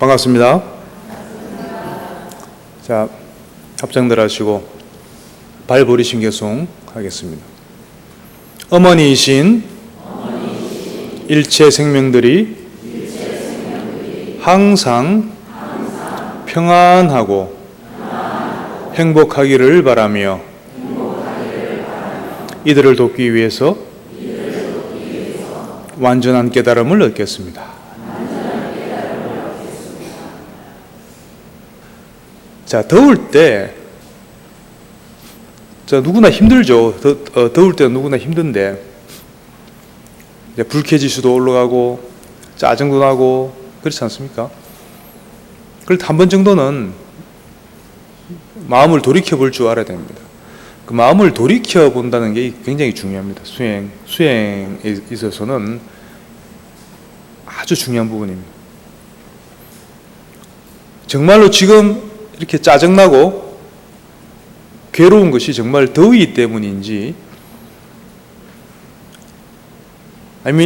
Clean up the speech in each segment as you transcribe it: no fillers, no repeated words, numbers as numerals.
반갑습니다. 자, 합장들 하시고 발보리심개송 하겠습니다. 어머니이신 일체 생명들이 항상 평안하고 행복하기를 바라며 이들을 돕기 위해서 완전한 깨달음을 얻겠습니다. 자, 더울 때 누구나 힘들죠. 더울 때는 누구나 힘든데 이제 불쾌지수도 올라가고 짜증도 나고 그렇지 않습니까? 그럴 때 한 번 정도는 마음을 돌이켜 볼 줄 알아야 됩니다. 그 마음을 돌이켜 본다는 게 굉장히 중요합니다. 수행에 있어서는 아주 중요한 부분입니다. 정말로 지금 이렇게 짜증나고 괴로운 것이 정말 더위 때문인지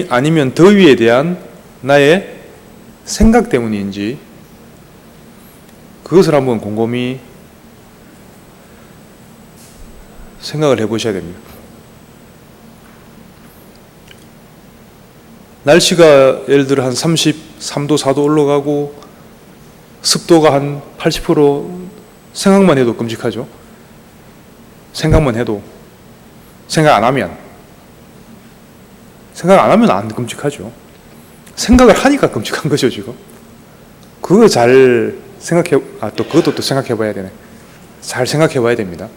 아니면 더위에 대한 나의 생각 때문인지 그것을 한번 곰곰이 생각을 해보셔야 됩니다. 날씨가 예를 들어 한 33도, 4도 올라가고 습도가 한 80% 생각만 해도 끔찍하죠. 생각만 해도 생각 안 하면 안 끔찍하죠. 생각을 하니까 끔찍한 거죠 지금. 그거 잘 생각해 또 그것도 또 생각해 봐야 되네. 잘 생각해 봐야 됩니다.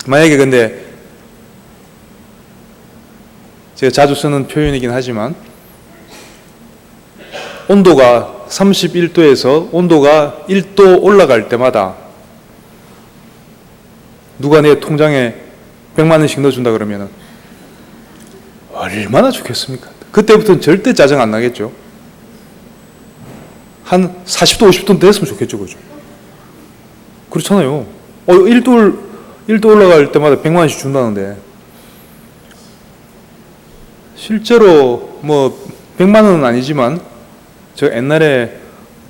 만약에 근데 제가 자주 쓰는 표현이긴 하지만 온도가 31도에서 온도가 1도 올라갈 때마다 누가 내 통장에 100만 원씩 넣어준다 그러면 얼마나 좋겠습니까? 그때부터는 절대 짜증 안 나겠죠. 한 40도 50도 됐으면 좋겠죠. 그죠? 그렇잖아요. 1도 올라갈 때마다 100만 원씩 준다는데 실제로 뭐 100만 원은 아니지만 저 옛날에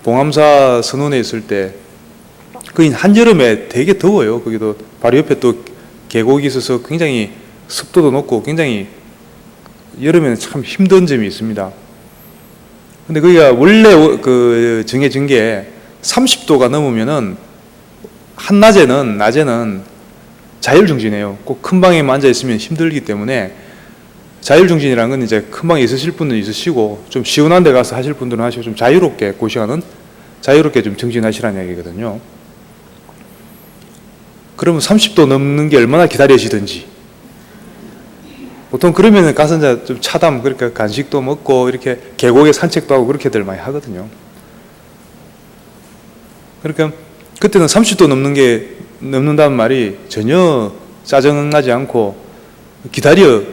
봉암사 선원에 있을 때 그 한여름에 되게 더워요. 거기도 바로 옆에 또 계곡이 있어서 굉장히 습도도 높고 굉장히 여름에는 참 힘든 점이 있습니다. 근데 거기가 원래 그 정해진 게 30도가 넘으면은 낮에는 자율중진이에요. 꼭 큰 방에만 앉아 있으면 힘들기 때문에 자율중진이라는 건 이제 큰 방에 있으실 분은 있으시고 좀 시원한 데 가서 하실 분들은 하시고 좀 자유롭게 그 시간은 자유롭게 좀 정진하시라는 얘기거든요. 그러면 30도 넘는 게 얼마나 기다려지든지 보통 그러면은 가서 이제 좀 차담 그러니까 간식도 먹고 이렇게 계곡에 산책도 하고 그렇게들 많이 하거든요. 그러니까 그때는 30도 넘는다는 말이 전혀 짜증나지 않고 기다려졌었던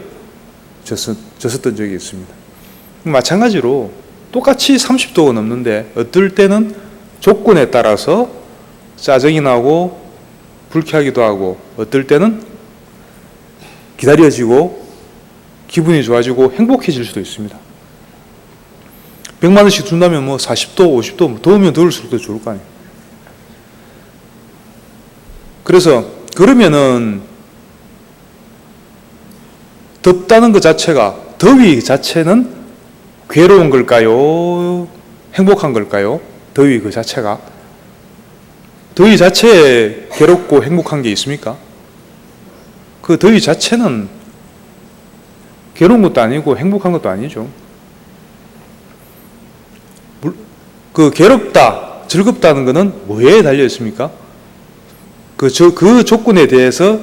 적이 있습니다. 마찬가지로 똑같이 30도가 넘는데 어떨 때는 조건에 따라서 짜증이 나고 불쾌하기도 하고 어떨 때는 기다려지고 기분이 좋아지고 행복해질 수도 있습니다. 100만 원씩 준다면 뭐 40도, 50도 더우면 더울수록 더 좋을 거 아니에요. 그래서 그러면은 덥다는 것 자체가 더위 자체는 괴로운 걸까요? 행복한 걸까요? 더위 그 자체가 더위 자체에 괴롭고 행복한 게 있습니까? 그 더위 자체는 괴로운 것도 아니고 행복한 것도 아니죠. 그 괴롭다, 즐겁다는 것은 뭐에 달려 있습니까? 그 조건에 대해서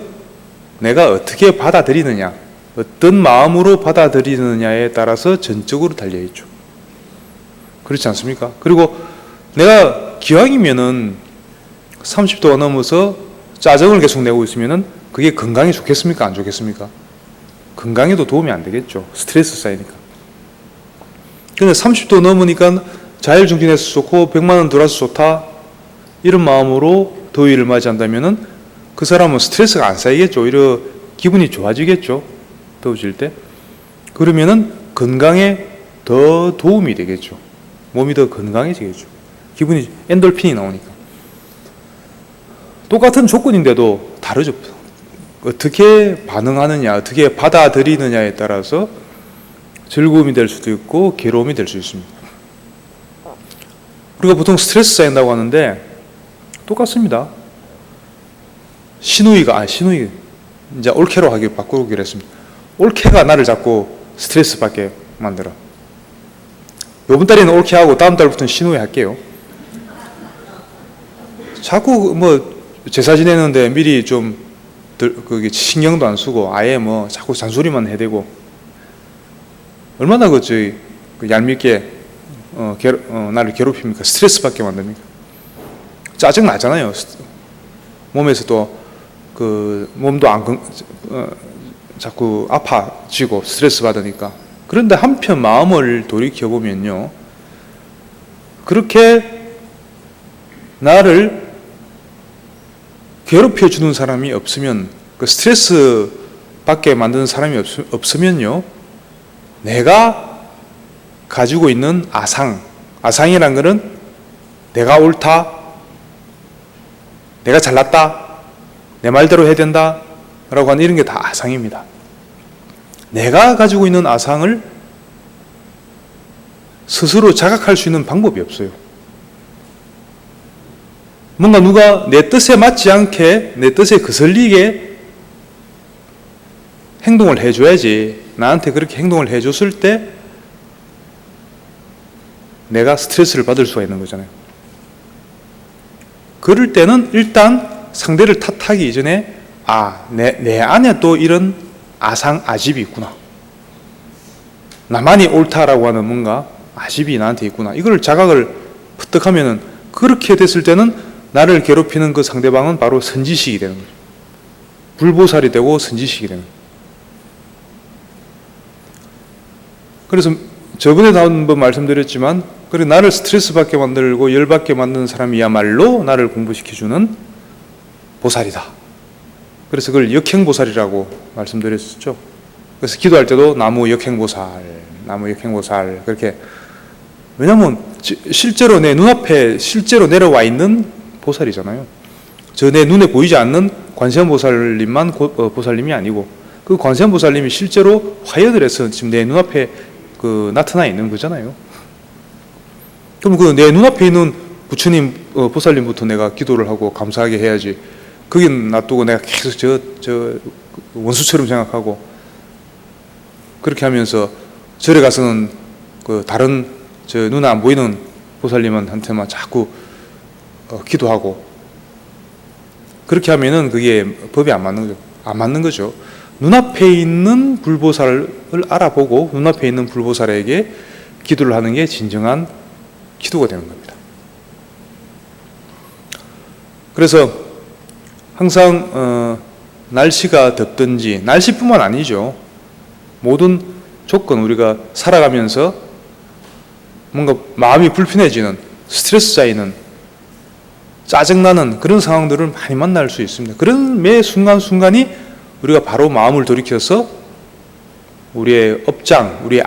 내가 어떻게 받아들이느냐, 어떤 마음으로 받아들이느냐에 따라서 전적으로 달려 있죠. 그렇지 않습니까? 그리고 내가 기왕이면은 30도가 넘어서 짜증을 계속 내고 있으면은 그게 건강에 좋겠습니까? 안 좋겠습니까? 건강에도 도움이 안 되겠죠. 스트레스 쌓이니까. 근데 30도 넘으니까 자율중진해서 좋고 100만 원 들어와서 좋다 이런 마음으로 더위를 맞이한다면은 그 사람은 스트레스가 안 쌓이겠죠. 오히려 기분이 좋아지겠죠. 더워질 때. 그러면은 건강에 더 도움이 되겠죠. 몸이 더 건강해지겠죠. 기분이 엔돌핀이 나오니까. 똑같은 조건인데도 다르죠. 어떻게 반응하느냐, 어떻게 받아들이느냐에 따라서 즐거움이 될 수도 있고 괴로움이 될 수 있습니다. 우리가 보통 스트레스 쌓인다고 하는데 똑같습니다. 신우이가 이제 올케로 바꾸기로 했습니다. 올케가 나를 자꾸 스트레스 받게 만들어. 요번 달에는 올케하고 다음 달부터는 신우이 할게요. 자꾸 제사 지내는데 미리 좀 그게 신경도 안 쓰고 아예 자꾸 잔소리만 해대고 얼마나 그 얄밉게 나를 괴롭힙니까? 스트레스 받게 만듭니까? 짜증 나잖아요. 몸에서 또 몸도 자꾸 아파지고 스트레스 받으니까. 그런데 한편 마음을 돌이켜 보면요, 그렇게 나를 괴롭혀 주는 사람이 없으면, 그 스트레스 받게 만드는 사람이 없으면요, 내가 가지고 있는 아상이란 것은 내가 옳다, 내가 잘났다, 내 말대로 해야 된다 라고 하는 이런 게 다 아상입니다. 내가 가지고 있는 아상을 스스로 자각할 수 있는 방법이 없어요. 뭔가 누가 내 뜻에 맞지 않게, 내 뜻에 거슬리게 행동을 해줘야지, 나한테 그렇게 행동을 해줬을 때 내가 스트레스를 받을 수가 있는 거잖아요. 그럴 때는 일단 상대를 탓하기 이전에 내 안에 또 이런 아집이 있구나, 나만이 옳다라고 하는 뭔가 아집이 나한테 있구나, 이걸 자각을 푸득하면은, 그렇게 됐을 때는 나를 괴롭히는 그 상대방은 바로 선지식이 되는 거죠. 불보살이 되고 선지식이 되는 거죠. 그래서 저번에도 한번 말씀드렸지만, 그래 나를 스트레스 받게 만들고 열받게 만드는 사람이야말로 나를 공부시켜주는 보살이다. 그래서 그걸 역행보살이라고 말씀드렸었죠. 그래서 기도할 때도 나무 역행보살 그렇게, 왜냐하면 실제로 내 눈앞에 실제로 내려와 있는 보살이잖아요. 저 내 눈에 보이지 않는 관세음보살님만 보살님이 아니고, 그 관세음보살님이 실제로 화연을 해서 지금 내 눈앞에 나타나 있는 거잖아요. 그럼 그 내 눈앞에 있는 부처님, 보살님부터 내가 기도를 하고 감사하게 해야지. 거기 놔두고 내가 계속 저 원수처럼 생각하고, 그렇게 하면서 절에 가서는 그 다른 저 눈에 안 보이는 보살님한테만 자꾸 기도하고, 그렇게 하면은 그게 법이 안 맞는 거죠. 눈앞에 있는 불보살을 알아보고 눈앞에 있는 불보살에게 기도를 하는 게 진정한 기도가 되는 겁니다. 그래서 항상 날씨가 덥든지, 날씨뿐만 아니죠, 모든 조건, 우리가 살아가면서 뭔가 마음이 불편해지는, 스트레스 쌓이는, 짜증나는 그런 상황들을 많이 만날 수 있습니다. 그런 매 순간순간이 우리가 바로 마음을 돌이켜서 우리의 업장, 우리의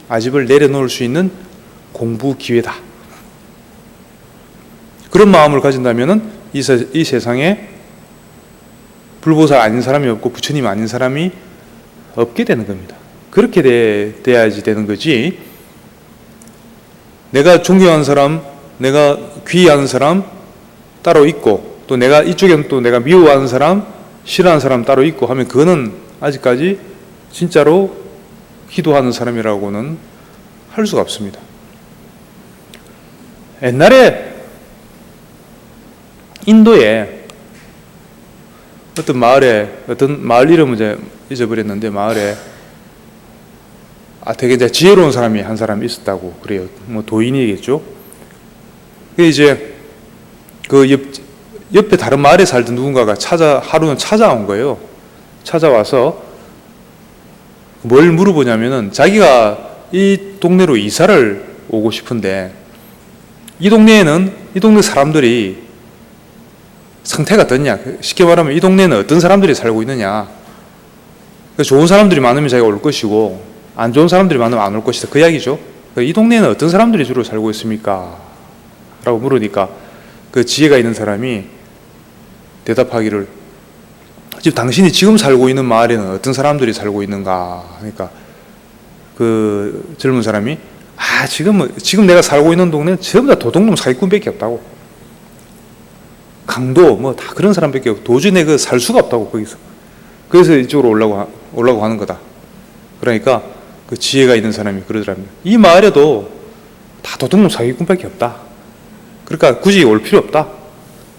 아집을 내려놓을 수 있는 공부 기회다. 그런 마음을 가진다면 이 세상에 불보살 아닌 사람이 없고 부처님 아닌 사람이 없게 되는 겁니다. 그렇게 돼야지 되는 거지, 내가 존경하는 사람, 내가 귀의하는 사람 따로 있고, 또 내가 이쪽에는 또 내가 미워하는 사람, 싫어하는 사람 따로 있고 하면, 그거는 아직까지 진짜로 기도하는 사람이라고는 할 수가 없습니다. 옛날에 인도에 어떤 마을 이름은 이제 잊어버렸는데, 마을에 되게 이제 지혜로운 사람이 한 사람이 있었다고 그래요. 도인이겠죠. 이제 옆에 다른 마을에 살던 누군가가 하루는 찾아온 거예요. 찾아와서 뭘 물어보냐면은, 자기가 이 동네로 이사를 오고 싶은데, 이 동네 사람들이 상태가 어떻냐, 쉽게 말하면 이 동네는 어떤 사람들이 살고 있느냐. 좋은 사람들이 많으면 자기가 올 것이고, 안 좋은 사람들이 많으면 안 올 것이다, 그 이야기죠. 이 동네에는 어떤 사람들이 주로 살고 있습니까? 라고 물으니까 그 지혜가 있는 사람이 대답하기를, 지금 당신이 지금 살고 있는 마을에는 어떤 사람들이 살고 있는가 하니까 그 젊은 사람이 지금 내가 살고 있는 동네는 전부 다 도둑놈 사기꾼밖에 없다고. 강도 뭐 다 그런 사람밖에 없고 도저히 내가 살 수가 없다고 거기서. 그래서 이쪽으로 올라고 하는 거다. 그러니까 그 지혜가 있는 사람이 그러더랍니다. 이 마을에도 다 도둑놈 사기꾼밖에 없다. 그러니까 굳이 올 필요 없다.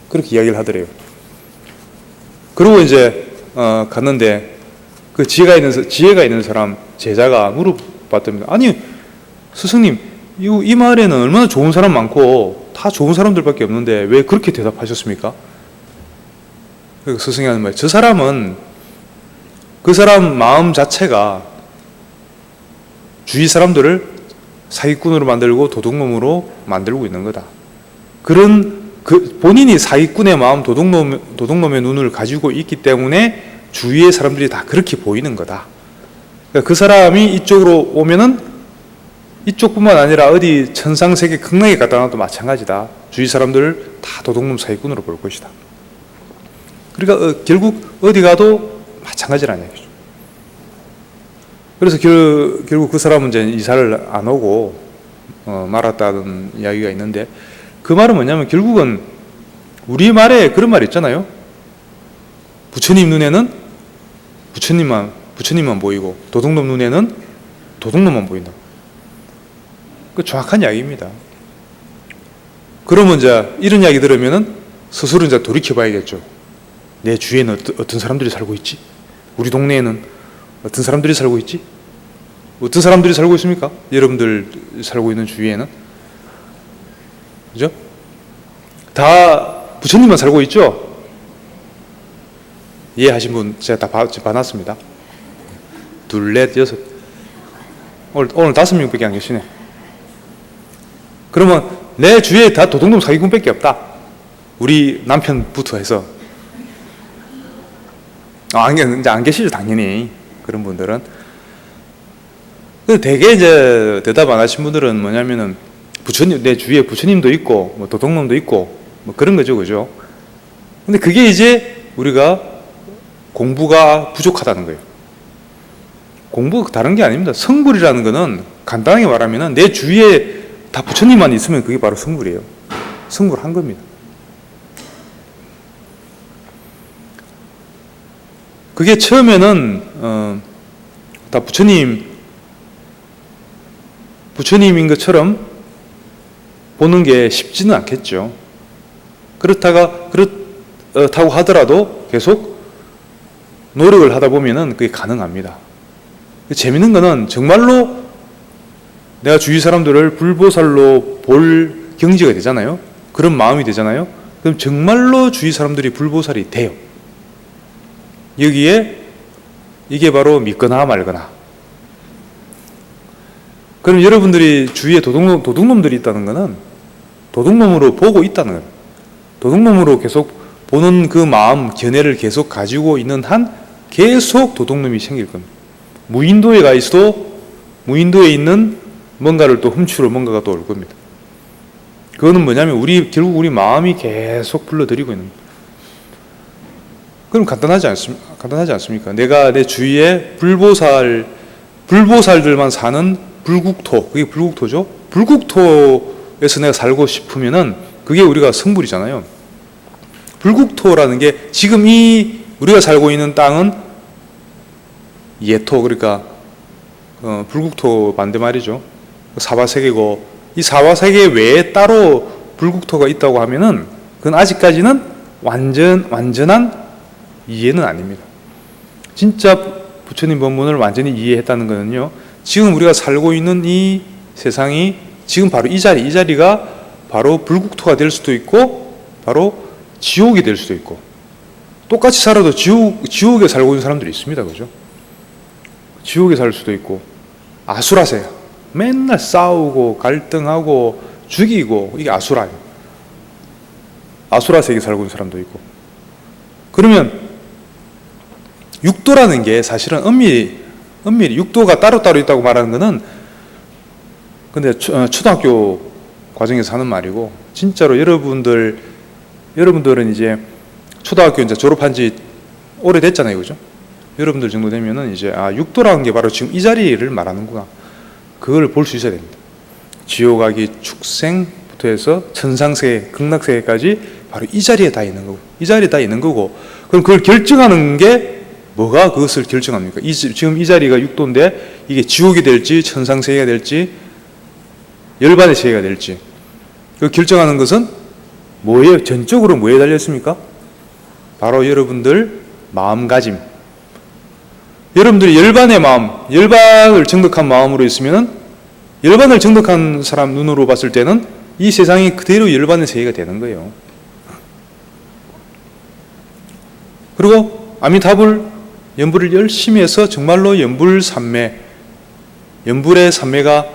그렇게 이야기를 하더래요. 그리고 이제 갔는데 그 지혜가 있는 사람 제자가 물어봤답니다. 아니 스승님, 이 마을에는 얼마나 좋은 사람 많고 다 좋은 사람들밖에 없는데 왜 그렇게 대답하셨습니까? 그리고 스승이 하는 말, 저 사람은 그 사람 마음 자체가 주위 사람들을 사기꾼으로 만들고 도둑놈으로 만들고 있는 거다. 본인이 사기꾼의 마음, 도둑놈의 눈을 가지고 있기 때문에 주위의 사람들이 다 그렇게 보이는 거다. 그러니까 그 사람이 이쪽으로 오면은 이쪽뿐만 아니라 어디 천상세계 극락에 갔다 놔도 마찬가지다. 주위 사람들을 다 도둑놈 사기꾼으로 볼 것이다. 그러니까 결국 어디 가도 마찬가지라는 얘기죠. 그래서 결국 그 사람은 이제 이사를 안 오고 말았다는 이야기가 있는데, 그 말은 뭐냐면 결국은 우리 말에 그런 말 있잖아요. 부처님 눈에는 부처님만 보이고 도둑놈 눈에는 도둑놈만 보인다. 그 정확한 이야기입니다. 그러면 이제 이런 이야기 들으면은 스스로 이제 돌이켜봐야겠죠. 내 주위에는 어떤 사람들이 살고 있지? 우리 동네에는 어떤 사람들이 살고 있지? 어떤 사람들이 살고 있습니까? 여러분들 살고 있는 주위에는? 그죠? 다 부처님만 살고 있죠? 이해하신 분 제가 다 봐놨습니다. 둘, 넷, 여섯. 오늘 5명밖에 안 계시네. 그러면 내 주위에 다 도둑놈 사기꾼밖에 없다. 우리 남편부터 해서. 이제 안 계시죠, 당연히. 그런 분들은. 되게 이제 대답 안 하신 분들은 뭐냐면은 내 주위에 부처님도 있고, 뭐 도둑놈도 있고, 뭐 그런 거죠, 그죠? 근데 그게 이제 우리가 공부가 부족하다는 거예요. 공부가 다른 게 아닙니다. 성불이라는 거는 간단하게 말하면은 내 주위에 다 부처님만 있으면 그게 바로 성불이에요. 성불한 겁니다. 그게 처음에는 다 부처님인 것처럼 보는 게 쉽지는 않겠죠. 그렇다고 하더라도 계속 노력을 하다 보면은 그게 가능합니다. 재밌는 거는 정말로 내가 주위 사람들을 불보살로 볼 경지가 되잖아요. 그런 마음이 되잖아요. 그럼 정말로 주위 사람들이 불보살이 돼요. 여기에 이게 바로 믿거나 말거나. 그럼 여러분들이 주위에 도둑놈들이 있다는 거는 도둑놈으로 보고 있다는 거예요. 도둑놈으로 계속 보는 그 마음, 견해를 계속 가지고 있는 한 계속 도둑놈이 생길 겁니다. 무인도에 가 있어도 무인도에 있는 뭔가를 또 훔치러 뭔가가 또 올 겁니다. 그거는 뭐냐면 결국 우리 마음이 계속 불러들이고 있는 겁니다. 그럼 간단하지 않습니까? 내가 내 주위에 불보살들만 사는 불국토, 그게 불국토죠? 불국토에서 내가 살고 싶으면은 그게 우리가 성불이잖아요. 불국토라는 게 지금 우리가 살고 있는 땅은 예토, 그러니까 불국토 반대말이죠. 사바세계고, 이 사바세계 외에 따로 불국토가 있다고 하면은 그건 아직까지는 완전한 이해는 아닙니다. 진짜 부처님 법문을 완전히 이해했다는 거는요, 지금 우리가 살고 있는 이 세상이 지금 바로 이 자리가 바로 불국토가 될 수도 있고 바로 지옥이 될 수도 있고, 똑같이 살아도 지옥에 살고 있는 사람들이 있습니다. 그죠? 지옥에 살 수도 있고, 아수라세, 맨날 싸우고 갈등하고 죽이고, 이게 아수라예요. 아수라세계 살고 있는 사람도 있고. 그러면 육도라는 게 사실은 엄밀히 육도가 따로따로 있다고 말하는 거는 근데 초등학교 과정에서 하는 말이고, 진짜로 여러분들은 이제 초등학교 이제 졸업한 지 오래됐잖아요, 그죠? 여러분들 정도 되면은 이제 육도라는 게 바로 지금 이 자리를 말하는구나. 그걸 볼 수 있어야 됩니다. 지옥아기 축생부터 해서 천상세계, 극락세계까지 바로 이 자리에 다 있는 거고, 이 자리에 다 있는 거고, 그럼 그걸 결정하는 게 뭐가 그것을 결정합니까? 지금 이 자리가 육도인데 이게 지옥이 될지 천상세계가 될지 열반의 세계가 될지, 그 결정하는 것은 뭐에, 전적으로 뭐에 달렸습니까? 바로 여러분들 마음가짐. 여러분들이 열반의 마음, 열반을 정득한 마음으로 있으면은, 열반을 정득한 사람 눈으로 봤을 때는 이 세상이 그대로 열반의 세계가 되는 거예요. 그리고 아미타불 연불을 열심히 해서 정말로 연불의 삼매가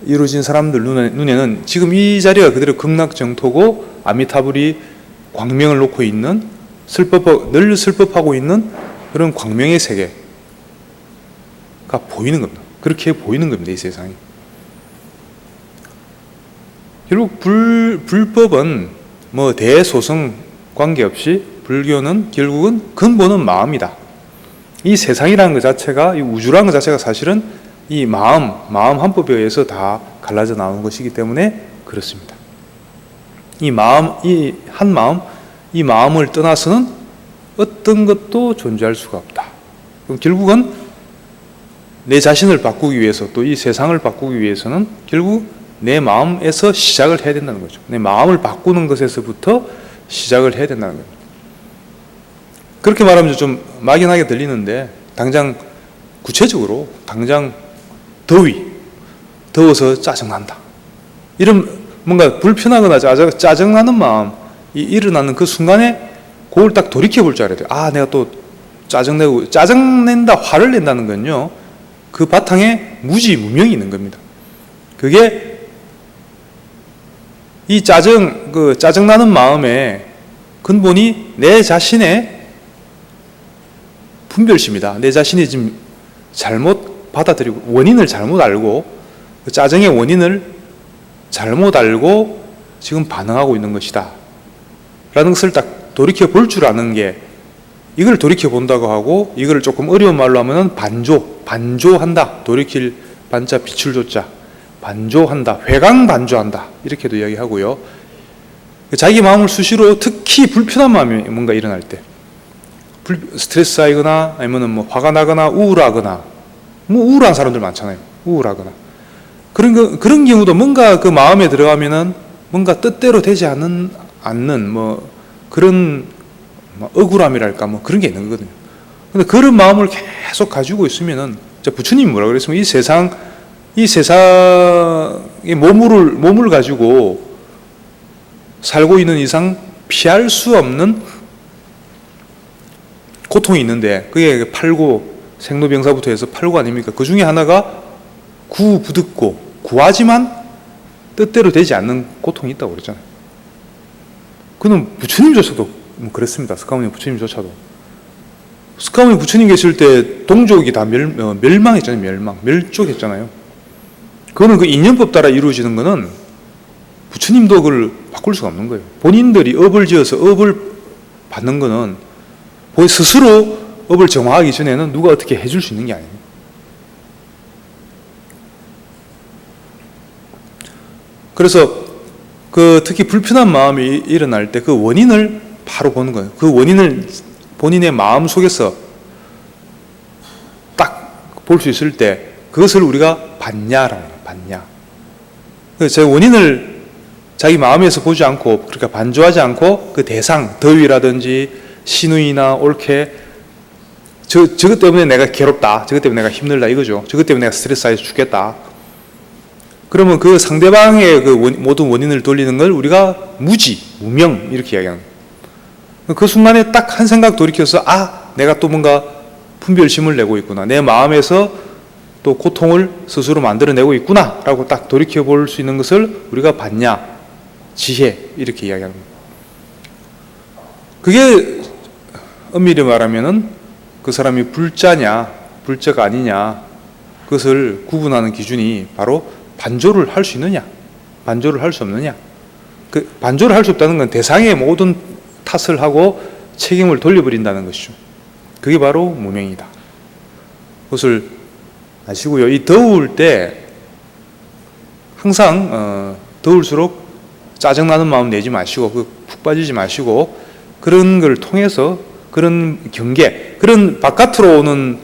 이루어진 사람들 눈에는 지금 이 자리가 그대로 극락정토고, 아미타불이 광명을 놓고 있는, 늘 슬퍼하고 있는 그런 광명의 세계가 보이는 겁니다. 그렇게 보이는 겁니다, 이 세상이. 결국 불법은 뭐 대소성 관계없이 불교는 결국은 근본은 마음이다. 이 세상이라는 것 자체가, 이 우주라는 것 자체가 사실은 이 마음 한법에 의해서 다 갈라져 나오는 것이기 때문에 그렇습니다. 이 마음을 떠나서는 어떤 것도 존재할 수가 없다. 그럼 결국은 내 자신을 바꾸기 위해서, 또 이 세상을 바꾸기 위해서는 결국 내 마음에서 시작을 해야 된다는 거죠. 내 마음을 바꾸는 것에서부터 시작을 해야 된다는 거죠. 그렇게 말하면 좀 막연하게 들리는데, 당장 구체적으로 당장 더워서 짜증난다, 이런 뭔가 불편하거나 짜증나는 마음이 일어나는 그 순간에 그걸 딱 돌이켜 볼 줄 알아야 돼요. 내가 또 짜증낸다, 화를 낸다는 건요, 그 바탕에 무지무명이 있는 겁니다. 그게 이 짜증나는 마음의 근본이 내 자신의 분별심이다. 내 자신이 지금 잘못 받아들이고, 원인을 잘못 알고, 그 짜증의 원인을 잘못 알고 지금 반응하고 있는 것이다 라는 것을 딱 돌이켜 볼 줄 아는 게, 이걸 돌이켜 본다고 하고, 이걸 조금 어려운 말로 하면은 반조한다. 돌이킬 반자 빛을 조자, 반조한다, 회광반조한다, 이렇게도 이야기하고요. 자기 마음을 수시로, 특히 불편한 마음이 뭔가 일어날 때, 스트레스 쌓이거나 아니면 뭐 화가 나거나 우울하거나, 뭐 우울한 사람들 많잖아요. 우울하거나 그런 경우도 뭔가 그 마음에 들어가면은 뭔가 뜻대로 되지 않는 뭐 그런 억울함이랄까, 뭐 그런 게 있는 거거든요. 근데 그런 마음을 계속 가지고 있으면은, 부처님이 뭐라 그랬으면, 이 세상의 몸을 가지고 살고 있는 이상 피할 수 없는 고통이 있는데, 그게 팔고, 생로병사부터 해서 팔고 아닙니까? 그 중에 하나가 구하지만 뜻대로 되지 않는 고통이 있다고 그랬잖아요. 그는 부처님조차도 뭐 그랬습니다. 스카모니 부처님조차도. 스카모니 부처님 계실 때 동족이 다 멸망했잖아요. 멸족했잖아요. 그거는 그 인연법 따라 이루어지는 거는 부처님도 그걸 바꿀 수가 없는 거예요. 본인들이 업을 지어서 업을 받는 거는 스스로 업을 정화하기 전에는 누가 어떻게 해줄 수 있는 게 아니에요. 그래서 특히 불편한 마음이 일어날 때 그 원인을 바로 보는 거예요. 그 원인을 본인의 마음 속에서 딱 볼 수 있을 때, 그것을 우리가 반야라고 해요. 반야. 그래서 원인을 자기 마음에서 보지 않고, 그러니까 반조하지 않고, 그 대상, 더위라든지 신우이나 옳게, 저것 때문에 내가 괴롭다, 저것 때문에 내가 힘들다, 이거죠. 저것 때문에 내가 스트레스 쌓여서 죽겠다. 그러면 그 상대방의 그 모든 원인을 돌리는 걸 우리가 무명 이렇게 이야기하는 거예요. 그 순간에 딱 한 생각 돌이켜서, 내가 또 뭔가 분별심을 내고 있구나, 내 마음에서 또 고통을 스스로 만들어내고 있구나 라고 딱 돌이켜 볼 수 있는 것을 우리가 반야, 지혜, 이렇게 이야기하는 거예요. 그게 엄밀히 말하면은 그 사람이 불자냐 불자가 아니냐, 그것을 구분하는 기준이 바로 반조를 할 수 있느냐? 반조를 할 수 없느냐? 그 반조를 할 수 없다는 건 대상의 모든 탓을 하고 책임을 돌려버린다는 것이죠. 그게 바로 무명이다. 그것을 아시고요. 이 더울 때 항상 더울수록 짜증나는 마음 내지 마시고 푹 빠지지 마시고 그런 걸 통해서 그런 경계, 그런 바깥으로 오는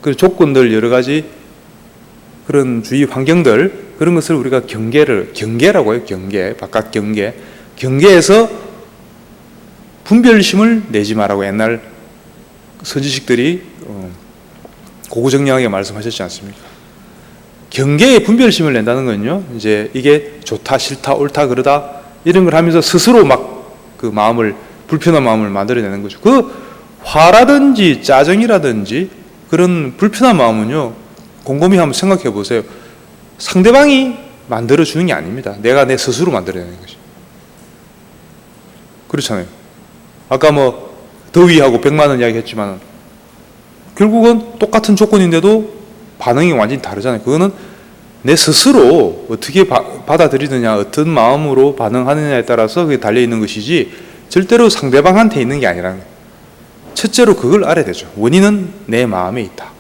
그 조건들 여러 가지 그런 주위 환경들 그런 것을 우리가 경계라고 해요. 경계, 바깥 경계. 경계에서 분별심을 내지 말라고 옛날 선지식들이 고고정량하게 말씀하셨지 않습니까? 경계에 분별심을 낸다는 건요, 이제 이게 좋다, 싫다, 옳다, 그러다 이런 걸 하면서 스스로 막 그 마음을, 불편한 마음을 만들어내는 거죠. 그 화라든지 짜증이라든지 그런 불편한 마음은요, 곰곰이 한번 생각해 보세요. 상대방이 만들어주는 게 아닙니다. 내가 내 스스로 만들어내는 것이. 그렇잖아요. 아까 뭐 더위하고 100만 원 이야기 했지만 결국은 똑같은 조건인데도 반응이 완전히 다르잖아요. 그거는 내 스스로 어떻게 받아들이느냐, 어떤 마음으로 반응하느냐에 따라서 그게 달려있는 것이지 절대로 상대방한테 있는 게 아니라는 거예요. 첫째로 그걸 알아야 되죠. 원인은 내 마음에 있다.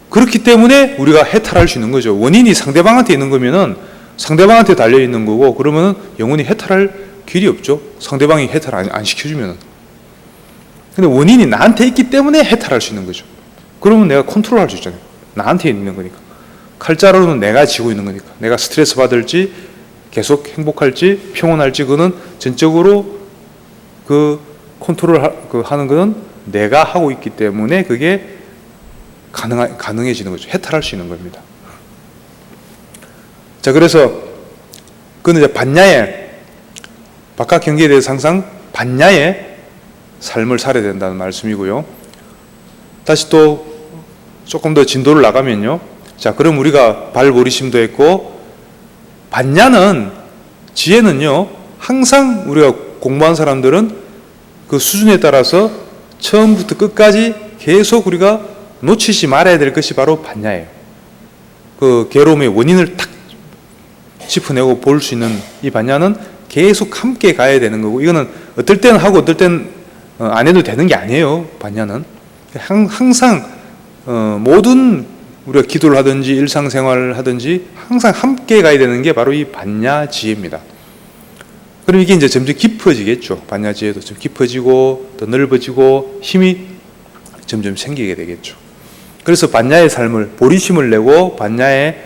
그렇기 때문에 우리가 해탈할 수 있는 거죠. 원인이 상대방한테 있는 거면은 상대방한테 달려있는 거고, 그러면은 영원히 해탈할 길이 없죠. 상대방이 해탈 안 시켜주면은. 근데 원인이 나한테 있기 때문에 해탈할 수 있는 거죠. 그러면 내가 컨트롤할 수 있잖아요. 나한테 있는 거니까. 칼자루는 내가 지고 있는 거니까. 내가 스트레스 받을지 계속 행복할지 평온할지 그거는 전적으로 그 컨트롤 하는 거는 내가 하고 있기 때문에 그게 가능해지는 거죠. 해탈할 수 있는 겁니다. 자, 그래서 그는 이제 반야의 바깥 경계에 대해서 항상 반야의 삶을 살아야 된다는 말씀이고요. 다시 또 조금 더 진도를 나가면요. 자, 그럼 우리가 발보리심도 했고, 반야는, 지혜는요, 항상 우리가 공부한 사람들은 그 수준에 따라서 처음부터 끝까지 계속 우리가 놓치지 말아야 될 것이 바로 반야예요. 그 괴로움의 원인을 탁 짚어내고 볼 수 있는 이 반야는 계속 함께 가야 되는 거고, 이거는 어떨 때는 하고 어떨 때는 안 해도 되는 게 아니에요. 반야는 항상 모든 우리가 기도를 하든지 일상생활을 하든지 항상 함께 가야 되는 게 바로 이 반야지혜입니다. 그럼 이게 이제 점점 깊어지겠죠. 반야지혜도 좀 깊어지고 더 넓어지고 힘이 점점 생기게 되겠죠. 그래서 반야의 삶을, 보리심을 내고 반야의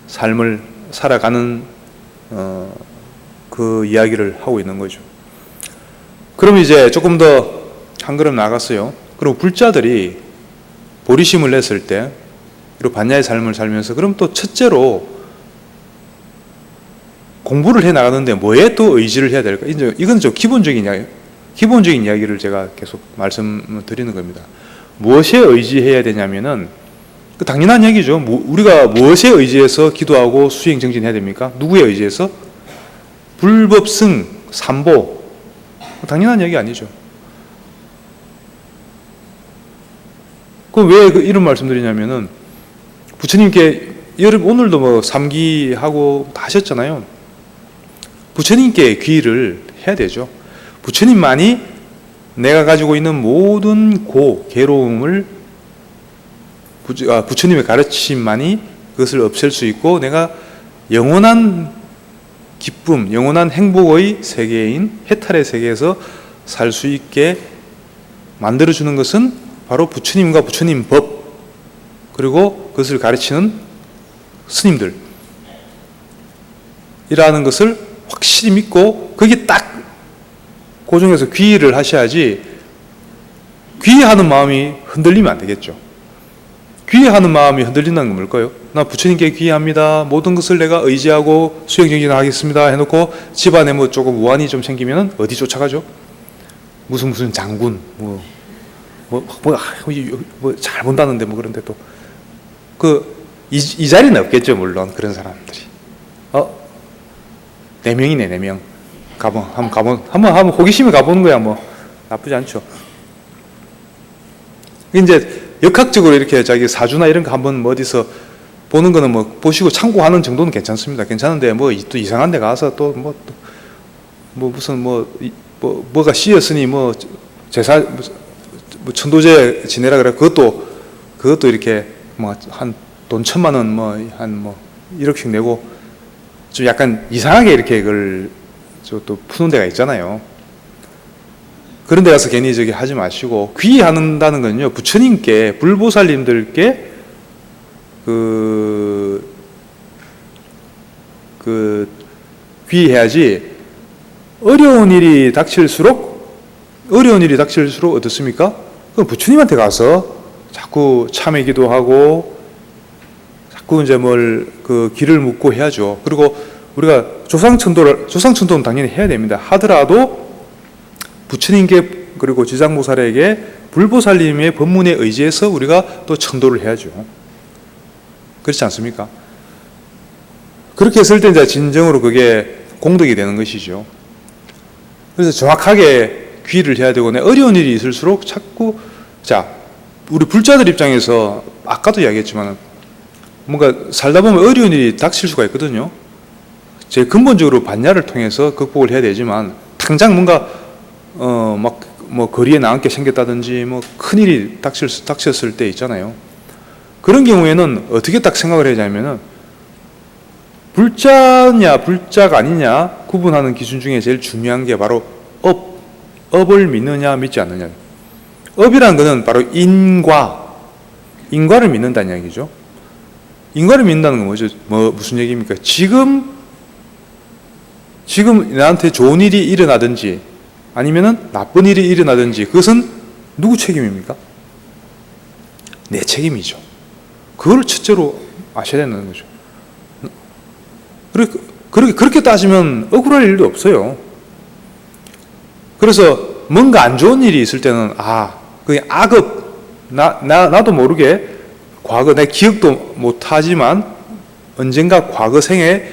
삶을 살아가는 그 이야기를 하고 있는 거죠. 그럼 이제 조금 더 한 걸음 나갔어요. 그럼 불자들이 보리심을 냈을 때, 그리고 반야의 삶을 살면서, 그럼 또 첫째로 공부를 해 나가는데 뭐에 또 의지를 해야 될까? 이건 좀 기본적인 이야기를 제가 계속 말씀드리는 겁니다. 무엇에 의지해야 되냐면은, 당연한 얘기죠. 우리가 무엇에 의지해서 기도하고 수행 정진해야 됩니까? 누구에 의지해서? 불법승, 삼보. 당연한 얘기 아니죠. 그럼 왜 이런 말씀드리냐면은, 부처님께, 오늘도 뭐 삼기하고 다 하셨잖아요. 부처님께 귀의를 해야 되죠. 부처님만이 내가 가지고 있는 모든 괴로움을 부처님의 가르침만이 그것을 없앨 수 있고, 내가 영원한 기쁨, 영원한 행복의 세계인 해탈의 세계에서 살 수 있게 만들어주는 것은 바로 부처님과 부처님 법, 그리고 그것을 가르치는 스님들 이라는 것을 확실히 믿고 거기에 딱 고정해서 귀의를 하셔야지, 귀의하는 마음이 흔들리면 안 되겠죠. 귀의하는 마음이 흔들린다는 건 뭘까요? 나 부처님께 귀의합니다, 모든 것을 내가 의지하고 수행정진하겠습니다 해놓고 집안에 뭐 조금 우환이 좀 생기면 어디 쫓아가죠? 무슨 장군 잘 본다는데 뭐 그런데 또 이 자리는 없겠죠. 물론 그런 사람들이 4명이네 4명 한번 호기심에 가보는 거야. 뭐 나쁘지 않죠. 이제 역학적으로 이렇게 자기 사주나 이런 거 한번 뭐 어디서 보는 거는 뭐 보시고 참고하는 정도는 괜찮습니다. 괜찮은데 뭐 또 이상한 데 가서 또 뭐 무슨 뭐가 씌었으니 뭐 제사 뭐 천도제 지내라 그래. 그것도 이렇게 뭐 한 돈 1,000만 원 뭐 1억씩 내고 좀 약간 이상하게 이렇게 그걸 또 푸는 데가 있잖아요. 그런 데 가서 괜히 저기 하지 마시고, 귀의한다는 건요, 부처님께, 불보살님들께 귀의해야지. 어려운 일이 닥칠수록 어떻습니까? 그럼 부처님한테 가서 자꾸 참회 기도하고 자꾸 이제 길을 묻고 해야죠. 그리고 우리가 조상천도는 당연히 해야 됩니다. 하더라도 부처님께 그리고 지장보살에게 불보살님의 법문에 의지해서 우리가 또 천도를 해야죠. 그렇지 않습니까? 그렇게 했을 때 이제 진정으로 그게 공덕이 되는 것이죠. 그래서 정확하게 귀의를 해야 되고, 어려운 일이 있을수록 자꾸, 우리 불자들 입장에서 아까도 이야기했지만 뭔가 살다 보면 어려운 일이 닥칠 수가 있거든요. 제일 근본적으로 반야를 통해서 극복을 해야 되지만, 당장 뭔가 거리에 나앉게 생겼다든지 큰일이 닥쳤을 때 있잖아요. 그런 경우에는 어떻게 딱 생각을 해야 되냐면은, 불자냐 불자가 아니냐 구분하는 기준 중에 제일 중요한 게 바로 업을 믿느냐 믿지 않느냐. 업이라는 것은 바로 인과를 믿는다는 이야기죠. 인과를 믿는다는 건 뭐죠? 무슨 얘기입니까? 지금 나한테 좋은 일이 일어나든지 아니면은 나쁜 일이 일어나든지 그것은 누구 책임입니까? 내 책임이죠. 그걸 첫째로 아셔야 되는 거죠. 그렇게 따지면 억울할 일도 없어요. 그래서 뭔가 안 좋은 일이 있을 때는 그게 악업, 나도 모르게 과거 내 기억도 못하지만 언젠가 과거 생에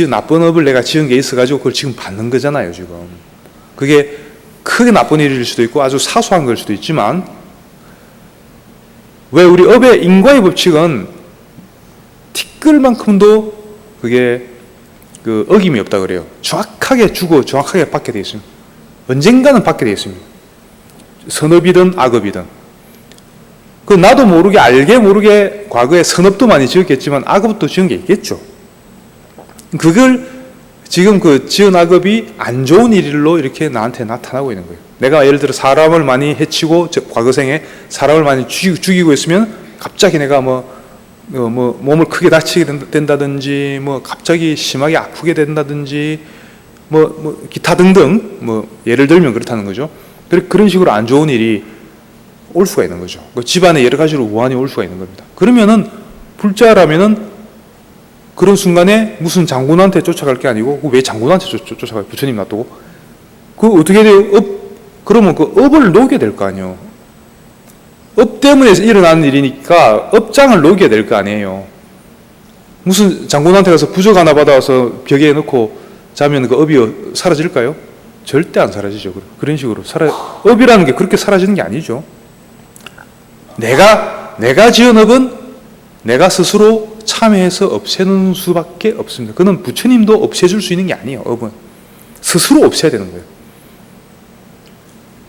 나쁜 업을 내가 지은 게 있어가지고 그걸 지금 받는 거잖아요. 지금 그게 크게 나쁜 일일 수도 있고 아주 사소한 걸 수도 있지만, 왜 우리 업의 인과의 법칙은 티끌만큼도 그게 어김이 없다 그래요. 정확하게 주고 정확하게 받게 되어 있습니다. 언젠가는 받게 되어 있습니다. 선업이든 악업이든. 나도 모르게 알게 모르게 과거에 선업도 많이 지었겠지만 악업도 지은 게 있겠죠. 그걸 지금 지은 악업이 안 좋은 일로 이렇게 나한테 나타나고 있는 거예요. 내가 예를 들어 사람을 많이 해치고 과거 생에 사람을 많이 죽이고 있으면 갑자기 내가 몸을 크게 다치게 된다든지 갑자기 심하게 아프게 된다든지 기타 등등 예를 들면 그렇다는 거죠. 그런 식으로 안 좋은 일이 올 수가 있는 거죠. 집안에 여러 가지로 우환이 올 수가 있는 겁니다. 그러면은 불자라면은 그런 순간에 무슨 장군한테 쫓아갈 게 아니고 왜 장군한테 쫓아가요? 부처님 놔두고 어떻게 돼요? 그러면 업을 놓게 될 거 아니에요. 업 때문에 일어나는 일이니까 업장을 놓게 될 거 아니에요. 무슨 장군한테 가서 부적 하나 받아와서 벽에 넣고 자면 그 업이 사라질까요? 절대 안 사라지죠. 그런 식으로 업이라는 게 그렇게 사라지는 게 아니죠. 내가 지은 업은 내가 스스로 참회해서 없애는 수밖에 없습니다. 그는 부처님도 없애줄 수 있는 게 아니에요. 업은 스스로 없애야 되는 거예요.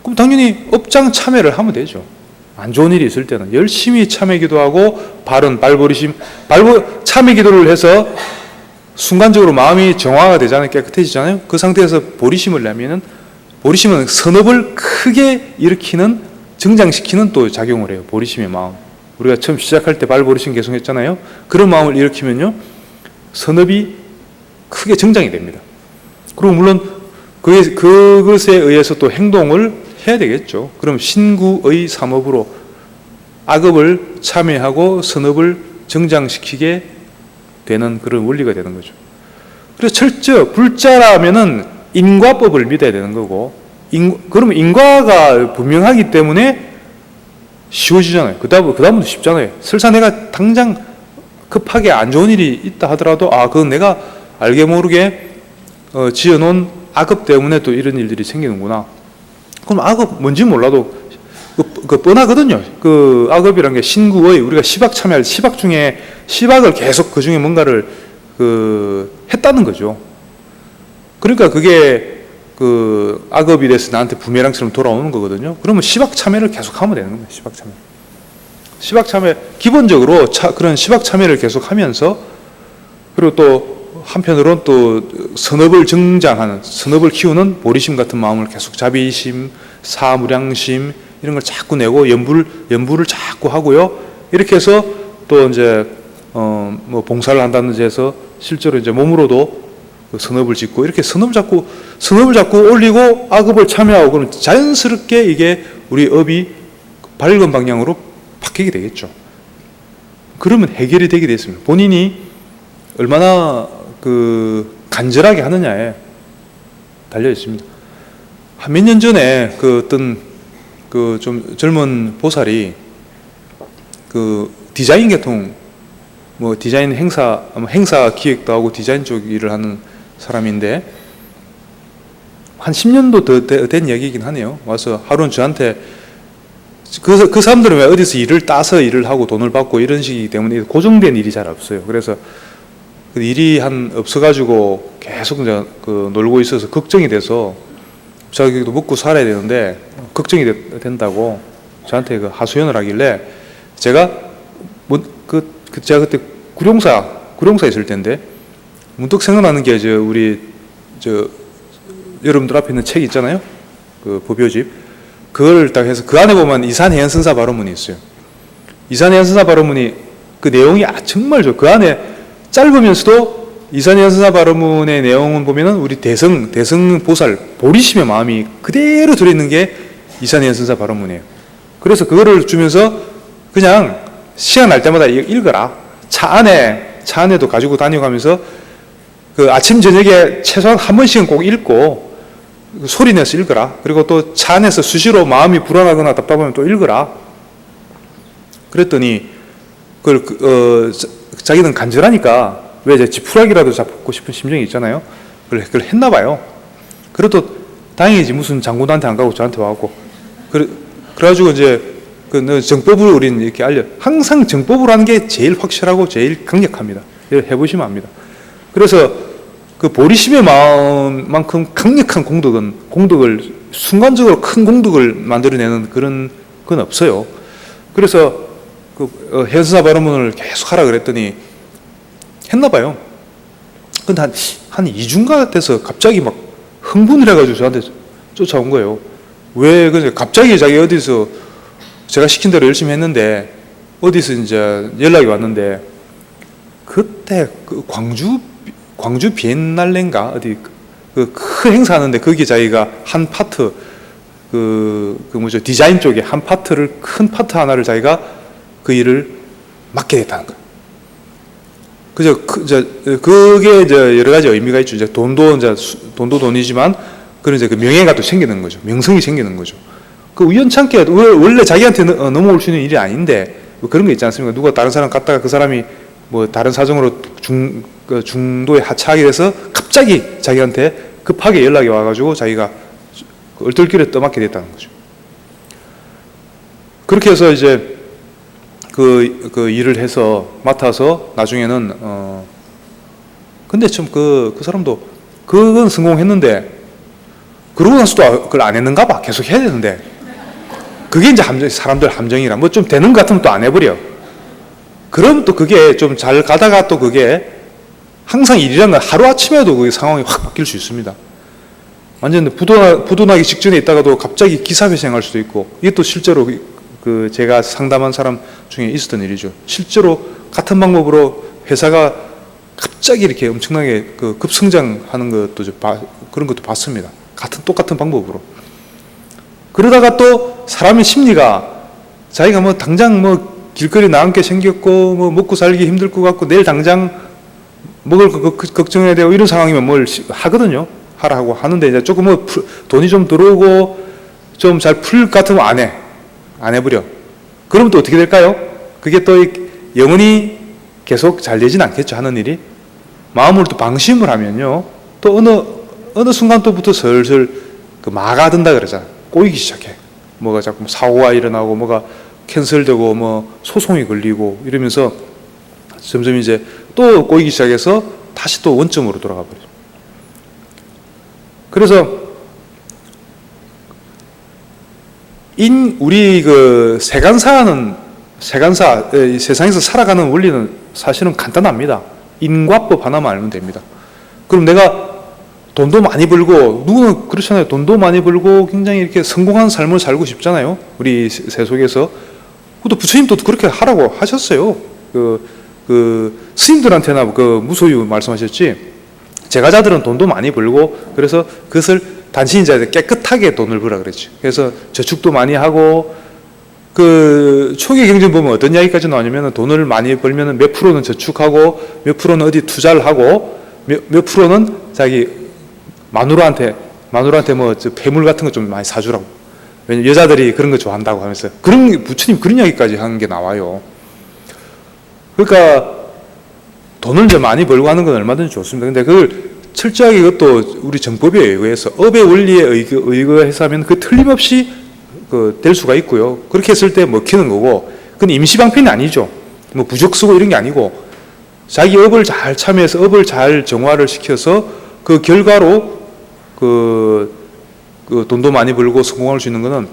그럼 당연히 업장 참회를 하면 되죠. 안 좋은 일이 있을 때는 열심히 참회 기도하고 발버리심 참회 기도를 해서 순간적으로 마음이 정화가 되잖아요. 깨끗해지잖아요. 그 상태에서 보리심을 내면은, 보리심은 선업을 크게 일으키는, 정장시키는 또 작용을 해요. 보리심의 마음. 우리가 처음 시작할 때 발보리심 계속 했잖아요. 그런 마음을 일으키면요, 선업이 크게 정장이 됩니다. 그리고 물론 그것에 의해서 또 행동을 해야 되겠죠. 그럼 신구의 삼업으로 악업을 참회하고 선업을 정장시키게 되는 그런 원리가 되는 거죠. 그래서 철저 불자라면은 인과법을 믿어야 되는 거고, 그러면 인과가 분명하기 때문에 쉬워지잖아요. 그다음부터 쉽잖아요. 설사 내가 당장 급하게 안 좋은 일이 있다 하더라도 그건 내가 알게 모르게 지어놓은 악업 때문에 또 이런 일들이 생기는구나. 그럼 악업 뭔지 몰라도 그 뻔하거든요. 그 악업이란 게 신구의 우리가 시박 참여할 시박 중에 시박을 계속 그 중에 뭔가를 했다는 거죠. 그러니까 그게 그 악업이 돼서 나한테 부메랑처럼 돌아오는 거거든요. 그러면 시박 참여를 계속 하면 되는 겁니다. 시박 참여. 시박 참여 기본적으로 그런 시박 참여를 계속 하면서 그리고 또 한편으로는 또 선업을 증장하는 선업을 키우는 보리심 같은 마음을 계속 자비심, 사무량심 이런 걸 자꾸 내고 연부를 자꾸 하고요. 이렇게 해서 또 이제 뭐 봉사를 한다든지 해서 실제로 이제 몸으로도 선업을 짓고 이렇게 선업을 자꾸 올리고 악업을 참여하고 그러면 자연스럽게 이게 우리 업이 밝은 방향으로 바뀌게 되겠죠. 그러면 해결이 되게 됐습니다. 본인이 얼마나 간절하게 하느냐에 달려 있습니다. 한 몇 년 전에 어떤 좀 젊은 보살이 디자인 계통 뭐 디자인 행사 기획도 하고 디자인 쪽 일을 하는 사람인데 한 10년도 더 된 얘기이긴 하네요. 와서 하루는 저한테 그 사람들은 왜 어디서 일을 따서 일을 하고 돈을 받고 이런 식이기 때문에 고정된 일이 잘 없어요. 그래서 그 일이 없어가지고 계속 이제 놀고 있어서 걱정이 돼서 자기도 먹고 살아야 되는데 걱정이 된다고 저한테 하소연을 하길래 제가 제가 그때 구룡사 있을 때인데 문득 생각나는 게 우리 여러분들 앞에 있는 책 있잖아요. 법요집. 그걸 딱 해서 그 안에 보면 이산해연선사 발언문이 있어요. 이산해연선사 발언문이 그 내용이 정말 좋아요. 그 안에 짧으면서도 이산해연선사 발언문의 내용은 보면은 우리 대성 보살 보리심의 마음이 그대로 들어있는 게 이산해연선사 발언문이에요. 그래서 그거를 주면서 그냥 시간 날 때마다 읽어라. 차 안에도 가지고 다녀가면서 아침 저녁에 최소한 한 번씩은 꼭 읽고 소리 내서 읽어라. 그리고 또 차 안에서 수시로 마음이 불안하거나 답답하면 또 읽어라. 그랬더니 자기는 간절하니까 왜 이제 지푸라기라도 잡고 싶은 심정이 있잖아요. 그걸 했나 봐요. 그래도 다행이지 무슨 장군한테 안 가고 저한테 와갖고 그래가지고 이제 정법을 우리는 이렇게 항상 정법을 하는 게 제일 확실하고 제일 강력합니다. 해보시면 압니다. 그래서 보리심의 마음만큼 강력한 공덕을 순간적으로 큰 공덕을 만들어내는 그런 건 없어요. 그래서 해선사 발언문을 계속 하라 그랬더니 했나 봐요. 근데 한 2주인가 돼서 갑자기 막 흥분을 해가지고 저한테 쫓아온 거예요. 왜 갑자기 자기 어디서 제가 시킨 대로 열심히 했는데 어디서 이제 연락이 왔는데 그때 광주 비엔날레인가 어디 큰 행사하는데 거기 자기가 한 파트 디자인 쪽에 한 파트를 큰 파트 하나를 자기가 그 일을 맡게 됐다는 거예요. 그게 이제 여러 가지 의미가 있죠. 이제 돈도 돈이지만 그런 이제 명예가 또 생기는 거죠. 명성이 생기는 거죠. 우연찮게 원래 자기한테 넘어올 수 있는 일이 아닌데 그런 거 있지 않습니까? 누가 다른 사람 갔다가 그 사람이 뭐 다른 사정으로 중도에 하차하게 돼서 갑자기 자기한테 급하게 연락이 와가지고 자기가 얼떨결에 떠맡게 됐다는 거죠. 그렇게 해서 이제 그 일을 해서 맡아서 나중에는 근데 좀 그 사람도 그건 성공했는데 그러고 나서도 그걸 안 했는가 봐. 계속 해야 되는데 그게 이제 사람들 함정이라 뭐 좀 되는 것 같으면 또 안 해버려. 그럼 또 그게 좀 잘 가다가 또 그게 항상 일이란 건 하루아침에도 그 상황이 확 바뀔 수 있습니다. 완전 부도나기 직전에 있다가도 갑자기 기사회생할 수도 있고 이게 또 실제로 제가 상담한 사람 중에 있었던 일이죠. 실제로 같은 방법으로 회사가 갑자기 이렇게 엄청나게 급성장하는 것도 그런 것도 봤습니다. 똑같은 방법으로. 그러다가 또 사람의 심리가 자기가 뭐 당장 길거리 나앉게 생겼고 먹고 살기 힘들 것 같고 내일 당장 먹을 거 걱정해야 되고 이런 상황이면 뭘 하거든요. 하라 하고 하는데 이제 조금 돈이 좀 들어오고 좀 잘 풀 같으면 안 해버려. 그러면 또 어떻게 될까요? 그게 또 영원히 계속 잘 되진 않겠죠. 하는 일이. 마음을 또 방심을 하면요. 또 어느 순간부터 슬슬 마가 든다 그러잖아. 꼬이기 시작해. 뭐가 자꾸 사고가 일어나고 뭐가 캔슬되고 뭐 소송이 걸리고 이러면서 점점 이제 또 꼬이기 시작해서 다시 또 원점으로 돌아가 버리죠. 그래서 우리 그 세간사 이 세상에서 살아가는 원리는 사실은 간단합니다. 인과법 하나만 알면 됩니다. 그럼 내가 돈도 많이 벌고, 누구는 그렇잖아요. 돈도 많이 벌고 굉장히 이렇게 성공한 삶을 살고 싶잖아요. 우리 세속에서. 또 부처님도 그렇게 하라고 하셨어요. 스님들한테나 무소유 말씀하셨지. 제가자들은 돈도 많이 벌고, 그래서 그것을 단순히 이제 깨끗하게 돈을 벌라 그랬죠. 그래서 저축도 많이 하고, 초기 경전 보면 어떤 이야기까지 나오냐면 돈을 많이 벌면 몇 프로는 저축하고, 몇 프로는 어디 투자를 하고, 몇 프로는 자기 마누라한테 뭐 폐물 같은 거 좀 많이 사주라고. 왜냐면 여자들이 그런 거 좋아한다고 하면서. 부처님 그런 이야기까지 하는 게 나와요. 그러니까 돈을 이제 많이 벌고 하는 건 얼마든지 좋습니다. 근데 그걸 철저하게 이것도 우리 정법에 의거해서 업의 원리에 의거해서 하면 그 틀림없이 될 수가 있고요. 그렇게 했을 때 먹히는 거고, 그건 임시방편이 아니죠. 뭐 부적 쓰고 이런 게 아니고, 자기 업을 잘 참여해서 업을 잘 정화를 시켜서 그 결과로 돈도 많이 벌고 성공할 수 있는 거는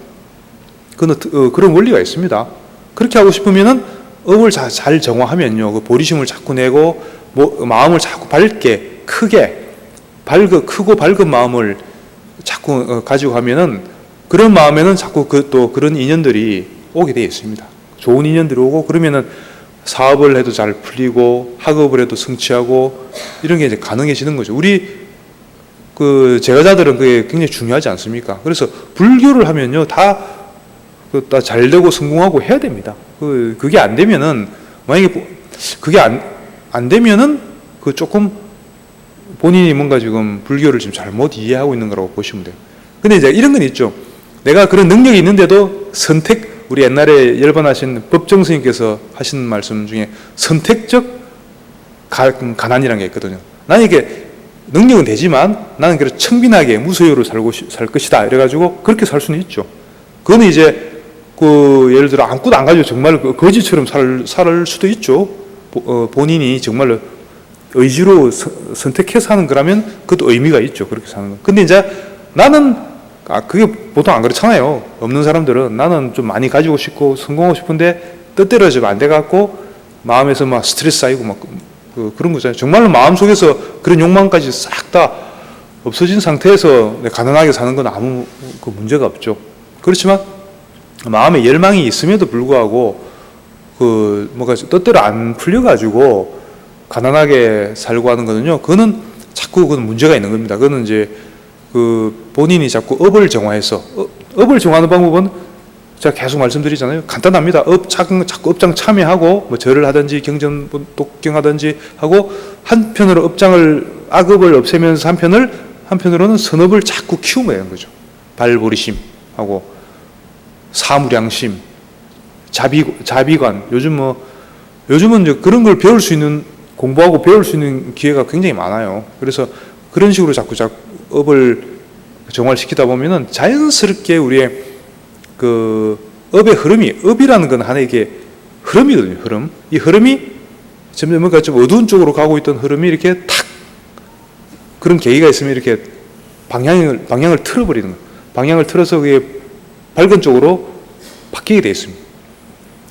그런 원리가 있습니다. 그렇게 하고 싶으면은 업을 잘 정화하면요, 보리심을 자꾸 내고 마음을 자꾸 밝게 크고 밝은 마음을 자꾸 가지고 하면은, 그런 마음에는 자꾸 또 그런 인연들이 오게 되어 있습니다. 좋은 인연들이 오고, 그러면은 사업을 해도 잘 풀리고 학업을 해도 성취하고 이런 게 이제 가능해지는 거죠. 우리 제가자들은 그게 굉장히 중요하지 않습니까? 그래서 불교를 하면요, 다 잘 되고 성공하고 해야 됩니다. 그게 안 되면은, 만약에 그게 안 되면은 조금 본인이 뭔가 지금 불교를 지금 잘못 이해하고 있는 거라고 보시면 돼요. 근데 이제 이런 건 있죠. 내가 그런 능력이 있는데도 우리 옛날에 열반하신 법정 스님께서 하신 말씀 중에 선택적 가난이라는 게 있거든요. 나는 이게 능력은 되지만 나는 그래서 청빈하게 무소유로 살 것이다. 이래가지고 그렇게 살 수는 있죠. 그거는 이제 예를 들어 아무것도 안 가지고 정말 거지처럼 살 수도 있죠. 본인이 정말로 의지로 선택해서 하는 거라면 그것도 의미가 있죠. 그렇게 사는 거. 근데 이제 나는 그게 보통 안 그렇잖아요. 없는 사람들은 나는 좀 많이 가지고 싶고 성공하고 싶은데 뜻대로지면 안 돼갖고 마음에서 막 스트레스 쌓이고 막 그런 거잖아요. 정말로 마음속에서 그런 욕망까지 싹 다 없어진 상태에서 가난하게 사는 건 아무 문제가 없죠. 그렇지만 마음에 열망이 있음에도 불구하고 뭐가 뜻대로 안 풀려가지고 가난하게 살고 하는 거는요, 그거는 문제가 있는 겁니다. 그거는 이제 본인이 자꾸 업을 정화해서, 업을 정화하는 방법은 제가 계속 말씀드리잖아요. 간단합니다. 자꾸 업장 참여하고, 뭐 절을 하든지 경전 독경하든지 하고, 한편으로 악업을 없애면서 한편으로는 선업을 자꾸 키우면 되는 거죠. 발보리심하고, 사무량심, 자비관. 요즘은 이제 그런 걸 공부하고 배울 수 있는 기회가 굉장히 많아요. 그래서 그런 식으로 자꾸 업을 정화시키다 보면은 자연스럽게 우리의 업의 업이라는 건 하나의 이게 흐름이거든요. 이 흐름이 점점 뭔가 좀 어두운 쪽으로 가고 있던 흐름이 이렇게 탁 그런 계기가 있으면 이렇게 방향을 틀어버리는 거예요. 방향을 틀어서 그게 밝은 쪽으로 바뀌게 되어 있습니다.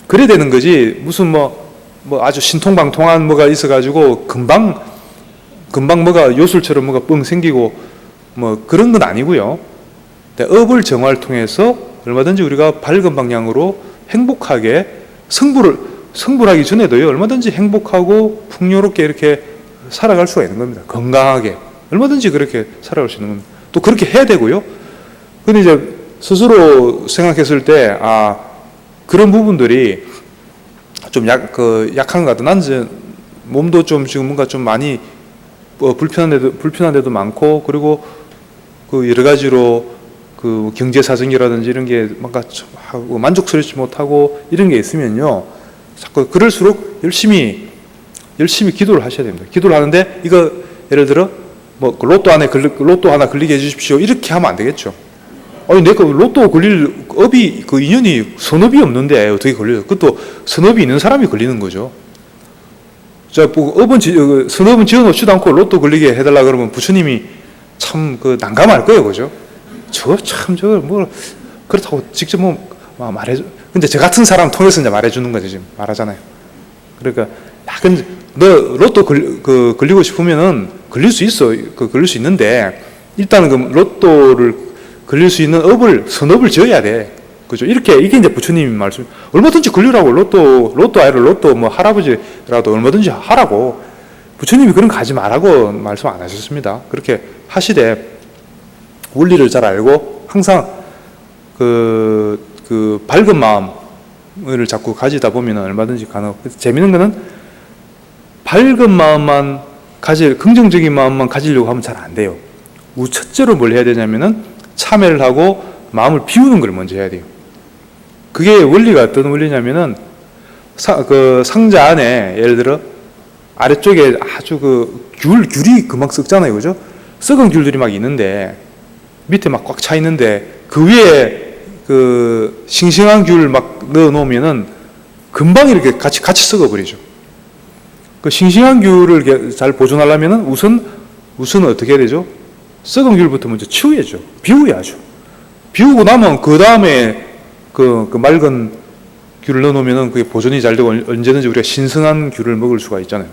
그래야 되는 거지, 무슨 뭐 아주 신통방통한 뭐가 있어가지고 금방 뭐가 요술처럼 뭐가 뻥 생기고 뭐 그런 건 아니고요. 업을 정화를 통해서 얼마든지 우리가 밝은 방향으로 행복하게 성불하기 전에도요, 얼마든지 행복하고 풍요롭게 이렇게 살아갈 수가 있는 겁니다. 건강하게 얼마든지 그렇게 살아갈 수 있는 겁니다. 또 그렇게 해야 되고요. 근데 이제 스스로 생각했을 때 그런 부분들이 좀 약한 것 같다. 나는 이제 몸도 좀 지금 뭔가 좀 많이 불편한 데도 많고, 그리고 여러 가지로 경제 사정이라든지 이런 게 뭔가 하고 만족스럽지 못하고 이런 게 있으면요, 자꾸 그럴수록 열심히 기도를 하셔야 됩니다. 기도를 하는데 예를 들어 로또 하나 걸리게 해주십시오 이렇게 하면 안 되겠죠. 아니 내가 로또 걸릴 업이 그 인연이 선업이 없는데 어떻게 걸려요? 그것도 선업이 있는 사람이 걸리는 거죠. 자, 뭐 업은 선업은 지어놓지도 않고 로또 걸리게 해달라 그러면 부처님이 참 그 난감할 거예요, 그죠? 저걸 뭐 그렇다고 직접 뭐 말해줘. 근데 저 같은 사람 통해서 이제 말해주는 거지 지금 말하잖아요. 그러니까 근데 너 로또 걸리고 싶으면은 걸릴 수 있어. 걸릴 수 있는데 일단은 그 로또를 걸릴 수 있는 선업을 지어야 돼. 그죠? 이게 이제 부처님 말씀. 얼마든지 걸리라고 로또 아니라 로또 뭐 할아버지라도 얼마든지 하라고. 부처님이 그런 거 하지 말라고 말씀 안 하셨습니다. 그렇게 하시되 원리를 잘 알고 항상 그 밝은 마음을 자꾸 가지다 보면 얼마든지 가능하고. 재밌는 거는 밝은 마음만 긍정적인 마음만 가지려고 하면 잘 안 돼요. 첫째로 뭘 해야 되냐면은 참회를 하고 마음을 비우는 걸 먼저 해야 돼요. 그게 원리가 어떤 원리냐면은 그 상자 안에 예를 들어 아래쪽에 아주 귤이 금방 썩잖아요, 그죠? 썩은 귤들이 막 있는데 밑에 막 꽉 차 있는데 그 위에 그 싱싱한 귤 막 넣어 놓으면은 금방 이렇게 같이 썩어버리죠. 그 싱싱한 귤을 잘 보존하려면은 우선 어떻게 해야 되죠? 썩은 귤부터 먼저 치워야죠. 비워야죠. 비우고 나면 그 다음에 그 맑은 귤을 넣어 놓으면은 그게 보존이 잘 되고 언제든지 우리가 신선한 귤을 먹을 수가 있잖아요.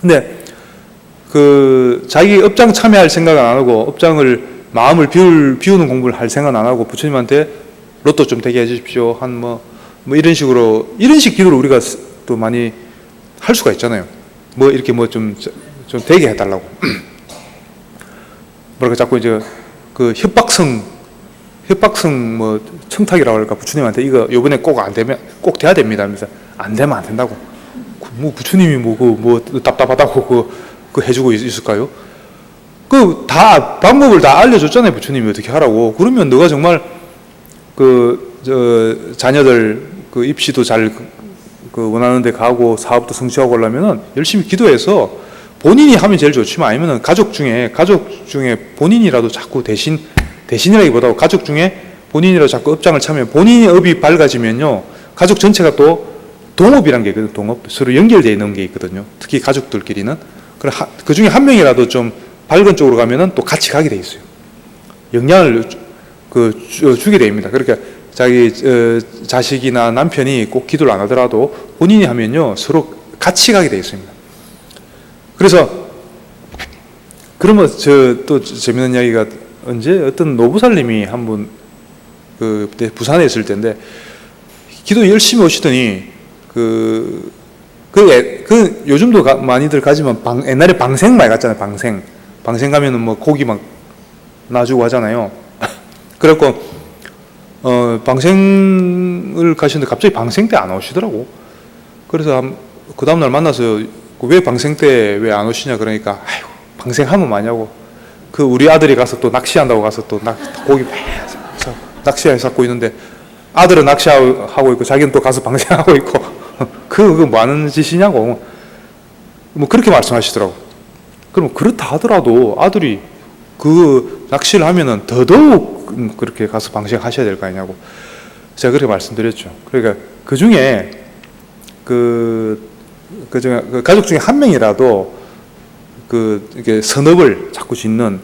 근데 자기 업장 참여할 생각은 안 하고 마음을 비우는 공부를 할 생각은 안 하고 부처님한테 로또 좀 되게 해주십시오. 뭐 이런 식으로 이런 식 기도를 우리가 또 많이 할 수가 있잖아요. 뭐 이렇게 뭐 좀 되게 해달라고. 뭐랄까 자꾸 이제 그 협박성 뭐 청탁이라고 할까 부처님한테 이거 요번에 꼭 안 되면 꼭 돼야 됩니다 하면서 안 되면 안 된다고. 뭐 부처님이 뭐 답답하다고 그 해주고 있을까요? 방법을 다 알려줬잖아요. 부처님이 어떻게 하라고. 그러면 너가 정말 자녀들 입시도 잘 원하는 데 가고 사업도 성취하고 하려면은 열심히 기도해서 본인이 하면 제일 좋지만 아니면은 가족 중에 본인이라도 자꾸 대신이라기보다 가족 중에 본인이라도 자꾸 업장을 차면 본인이 업이 밝아지면요. 가족 전체가 또 동업이란 게 있거든요. 동업. 서로 연결되어 있는 게 있거든요. 특히 가족들끼리는. 그 중에 한 명이라도 좀 밝은 쪽으로 가면은 또 같이 가게 돼 있어요. 영향을 주게 됩니다. 그러니까 자기 자식이나 남편이 꼭 기도를 안 하더라도 본인이 하면요. 서로 같이 가게 돼 있습니다. 그래서 그러면 또 재밌는 이야기가 언제 어떤 노부살님이 한 분 그때 부산에 있을 때인데 기도 열심히 오시더니 요즘도 많이들 가지만 옛날에 방생 많이 갔잖아요. 방생 가면은 뭐 고기 막 놔주고 하잖아요. 그래갖고 방생을 가시는데 갑자기 방생 때 안 오시더라고. 그래서 그 다음날 만나서 왜 방생 때 왜 안 오시냐 그러니까 아이고 방생하면 뭐냐고. 우리 아들이 가서 또 낚시한다고 가서 또 고기 낚시해 갖고 있는데 아들은 낚시하고 있고 자기는 또 가서 방생하고 있고 그거 뭐 하는 짓이냐고 뭐 그렇게 말씀하시더라고. 그럼 그렇다 하더라도 아들이 낚시를 하면은 더더욱 그렇게 가서 방생하셔야 될 거 아니냐고 제가 그렇게 말씀드렸죠. 그러니까 그 중에 가족 중에 한 명이라도 이게 선업을 자꾸 짓는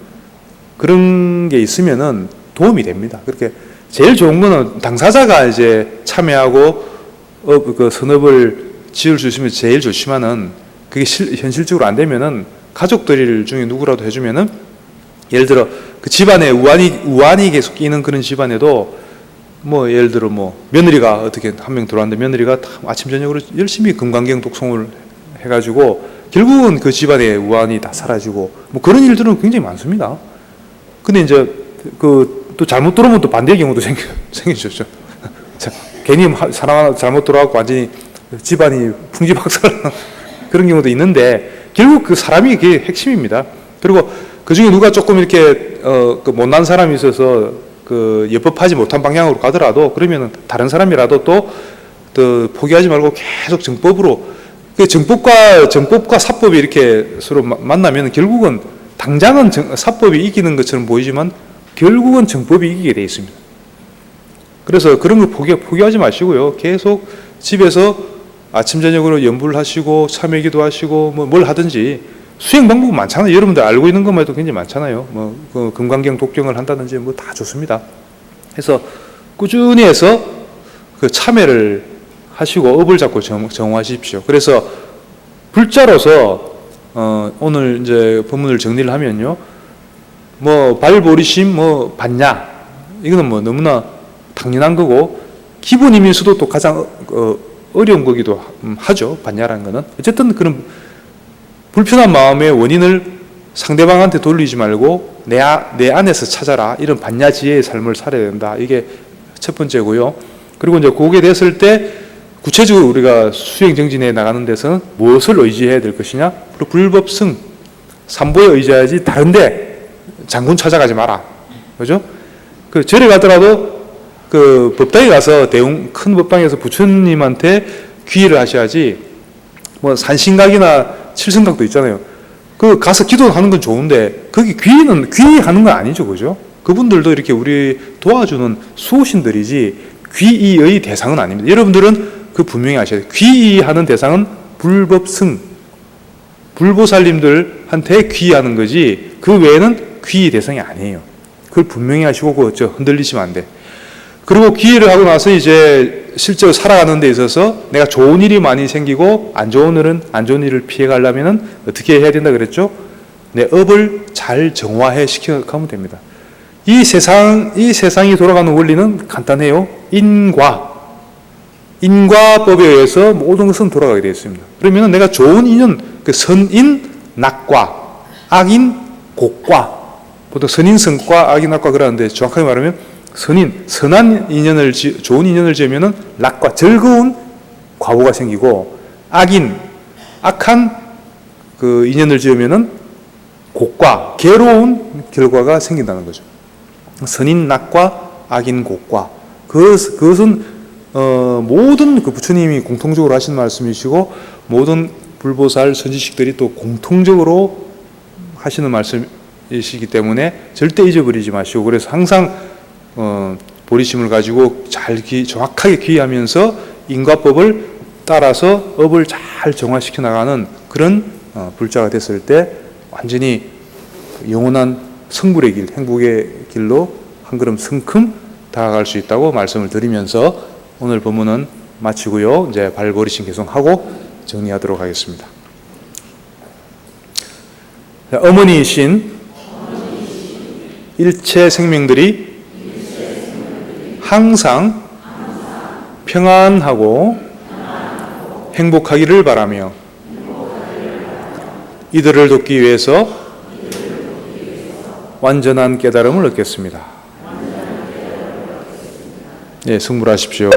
그런 게 있으면은 도움이 됩니다. 그렇게 제일 좋은 거는 당사자가 이제 참여하고 선업을 지을 수 있으면 제일 좋지만은 그게 현실적으로 안 되면은 가족들 중에 누구라도 해주면은 예를 들어 그 집안에 우환이 계속 끼는 그런 집안에도 뭐 예를 들어 뭐 며느리가 어떻게 한 명 들어왔는데 며느리가 아침 저녁으로 열심히 금강경 독송을 해가지고 결국은 그 집안의 우환이 다 사라지고 뭐 그런 일들은 굉장히 많습니다. 근데 이제 또 잘못 들어오면 또 반대의 경우도 생기죠. 괜히 사람 하나 잘못 들어와서 완전히 집안이 풍지박살나는 그런 경우도 있는데 결국 그 사람이 그게 핵심입니다. 그리고 그 중에 누가 조금 이렇게 못난 사람이 있어서 예법하지 못한 방향으로 가더라도 그러면은 다른 사람이라도 또 포기하지 말고 계속 정법으로 정법과 사법이 이렇게 서로 만나면 결국은 당장은 사법이 이기는 것처럼 보이지만 결국은 정법이 이기게 돼 있습니다. 그래서 그런 거 포기하지 마시고요. 계속 집에서 아침 저녁으로 연불 하시고 참회기도 하시고 뭐 뭘 하든지 수행 방법 많잖아요. 여러분들 알고 있는 것만 해도 굉장히 많잖아요. 그 금강경 독경을 한다든지 뭐 다 좋습니다. 그래서 꾸준히 해서 그 참회를 하시고 업을 잡고 정화하십시오. 그래서 불자로서 오늘 이제 본문을 정리를 하면요. 뭐 발보리심 뭐 받냐 이거는 뭐 너무나 당연한 거고 기본이면서도 또 가장 어려운 거기도 하죠. 받냐라는 거는 어쨌든 그런 불편한 마음의 원인을 상대방한테 돌리지 말고 내 안에서 찾아라. 이런 반야지혜의 삶을 살아야 된다. 이게 첫 번째고요. 그리고 이제 그게 됐을 때 구체적으로 우리가 수행 정진에 나가는 데서는 무엇을 의지해야 될 것이냐? 불법승, 삼보에 의지하지 다른데 장군 찾아가지 마라. 그죠? 그 절에 가더라도 그 법당에 가서 큰 법당에서 부처님한테 귀의를 하셔야지 뭐 산신각이나 칠성각도 있잖아요. 그 가서 기도하는 건 좋은데 거기 귀의하는 건 아니죠. 그죠? 그분들도 이렇게 우리 도와주는 수호신들이지 귀의의 대상은 아닙니다. 여러분들은 그 분명히 아셔야 돼요. 귀의하는 대상은 불법승, 불보살님들한테 귀의하는 거지 그 외에는 귀의 대상이 아니에요. 그걸 분명히 하시고 그거 흔들리시면 안 돼. 그리고 귀의를 하고 나서 이제 실제로 살아가는 데 있어서 내가 좋은 일이 많이 생기고 안 좋은 일을 피해 가려면은 어떻게 해야 된다 그랬죠? 내 업을 잘 정화해 시켜가면 됩니다. 이 세상이 돌아가는 원리는 간단해요. 인과법에 의해서 모든 것은 돌아가게 되어 있습니다. 그러면 내가 좋은 인연, 그 선인 낙과, 악인 곡과, 보통 선인 성과, 악인 낙과 그러는데 정확하게 말하면 선한 인연을 좋은 인연을 지으면은 낙과 즐거운 과보가 생기고 악한 그 인연을 지으면은 곡과 괴로운 결과가 생긴다는 거죠. 선인 낙과 악인 곡과 그것은 모든 그 부처님이 공통적으로 하신 말씀이시고 모든 불보살 선지식들이 또 공통적으로 하시는 말씀이시기 때문에 절대 잊어버리지 마시고 그래서 항상 보리심을 가지고 정확하게 귀의하면서 인과법을 따라서 업을 잘 정화시켜 나가는 그런 불자가 됐을 때 완전히 영원한 성불의 길, 행복의 길로 한 걸음 성큼 다가갈 수 있다고 말씀을 드리면서 오늘 본문은 마치고요. 이제 발보리심 계속하고 정리하도록 하겠습니다. 어머니이신 일체 생명들이 항상 평안하고 행복하기를 바라며 이들을 돕기 위해서 완전한 깨달음을 얻겠습니다. 네, 승불하십시오.